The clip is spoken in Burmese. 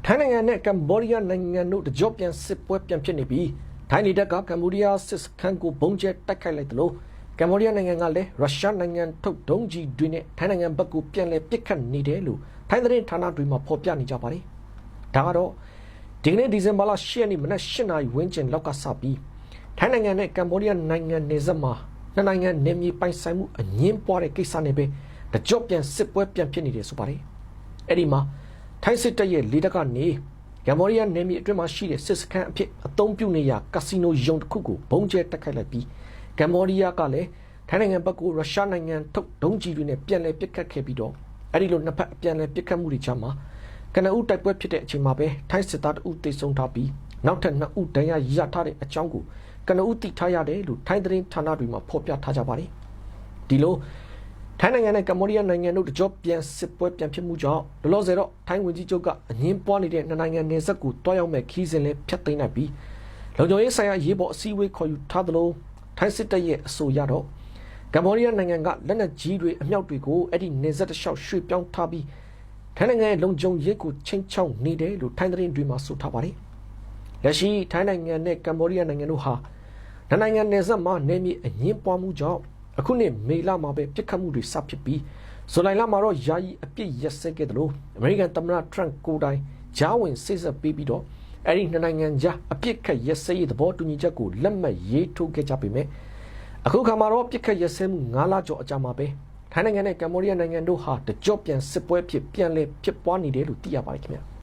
ထိုင်းနိုင်ငံနဲ့ကမ်ဘောဒီးယားနိုင်ငံတို့တကြော့ပြန်စစ်ပွဲပြန်ဖြစ်နေပြီးထိုင်းနေတဲ့ကကမ်ဘောဒီးယားစစ်စခန်းကိုဘုံကျဲတိုက်ခိုက်လိုက်တယ်လို့ကမ်ဘောဒီးယားနိုင်ငံကလည်းရုရှားနိုင်ငံထုတ်ဒုံးကြီးတွေနဲ့ထိုင်းနိုင်ငံဘက်ကိုပြန်လည်ပစ်ခတ်နေတယ်လို့ထိုင်းသတင်းဌာနတွေမှာဖော်ပြနေကြပါတယ်။ဒါကတော့ဒီကနေ့ဒီဇင်ဘာလ10ရက်နေ့မနက်8နာရီဝန်းကျင်လောက်ကစပြီးထိုင်းနိုင်ငံနဲ့ကမ်ဘောဒီးယားနိုင်ငံနယ်စပ်မှာနှစ်နိုင်ငံနယ်မြေပိုင်ဆိုင်မှုအငြင်းပွားတဲ့ကိစ္စနဲ့ပဲတကြော့ပြန်စစ်ပွဲပြန်ဖြစ်နေတယ်ဆိုပါတယ်။အဲ့ဒီမှာထိုင်းစစ်တပ်ရဲ့လေတပ်ကနေကမ်ဘောဒီးယားနယ်မြေအတွင်းမှာရှိတဲ့စစ်စခန်းအဖြစ်အသုံးပြုနေရကာစီနိုယုံတစ်ခုကိုဘုံကျဲတိုက်ခိုက်လိုက်ပြီးကမ်ဘောဒီးယားကလည်းထိုင်းနိုင်ငံဘက်ကိုရုရှားနိုင်ငံထုတ်ဒုံးကျည်တွေနဲ့ပြန်လည်ပစ်ခတ်ခဲ့ပြီးတော့အဲ့ဒီလိုနှစ်ဖက်ပြန်လည်ပစ်ခတ်မှုတွေကြားမှာကနဦးတိုက်ပွဲဖြစ်တဲ့အချိန်မှာပဲထိုင်းစစ်သားတအုပ်သေဆုံးထားပြီးနောက်ထပ်2ဦးဒဏ်ရာရထားတဲ့အကြောင်းကိုကနဦးသိထားရတယ်လို့ထိုင်းသတင်းဌာနတွေမှာဖော်ပြထားကြပါတယ်ဒီလိုထိုင်းနိုင်ငံနဲ့ကမ်ဘောဒီးယားနိုင်ငံတို့တကြော့ပြန်စစ်ပွဲပြန်ဖြစ်မှုကြောင့်လောလောဆယ်တော့ထိုင်းဝန်ကြီးချုပ်ကအငင်းပွားနေတဲ့နှစ်နိုင်ငံနယ်စပ်ကိုတွားရောက်မဲ့ခီးစဉ်လေးဖျက်သိမ်းလိုက်ပြီးလုံခြုံရေးဆိုင်ရာရေးပေါ်အစည်းအဝေးခေါ်ယူထားသလိုထိုင်းစစ်တပ်ရဲ့အဆိုအရတော့ကမ်ဘောဒီးယားနိုင်ငံကလက်နက်ကြီးတွေအမြောက်တွေကိုအဲ့ဒီနယ်စပ်တစ်လျှောက်ရွှေ့ပြောင်းထားပြီးထိုင်းနိုင်ငံရဲ့လုံခြုံရေးကိုချိန်ချောက်နေတယ်လို့ထိုင်းသတင်းတွေမှာဆိုထားပါတယ်လက်ရှိထိုင်းနိုင်ငံနဲ့ကမ်ဘောဒီးယားနိုင်ငံတို့ဟာနှစ်နိုင်ငံနယ်စပ်မှာနယ်မြေအငြင်းပွားမှုကြောင့်အခုနှစ်မေလမှာပဲပြစ်ခတ်မှုတွေစဖြစ်ပြီးဇူလိုင်လမှာတော့ယာယီအပြစ်ရက်စဲခဲ့တယ်လို့အမေရိကန်သမ္မတထရန့်ကိုတိုင်ဂျားဝင်စိတ်ဆက်ပေးပြီးတော့အဲ့ဒီနှစ်နိုင်ငံကြားအပြစ်ခတ်ရက်စဲရေးသဘောတူညီချက်ကိုလက်မှတ်ရေးထိုးခဲ့ကြပေမဲ့အခုခါမှာတော့ပြစ်ခတ်ရက်စဲမှု9လကျော်အကြာမှာပဲထိုင်းနိုင်ငံနဲ့ကမ်ဘောဒီးယားနိုင်ငံတို့ဟာတကြော့ပြန်စစ်ပွဲဖြစ်ပြန်လည်ဖြစ်ပွားနေတယ်လို့သိရပါတယ်ခင်ဗျာ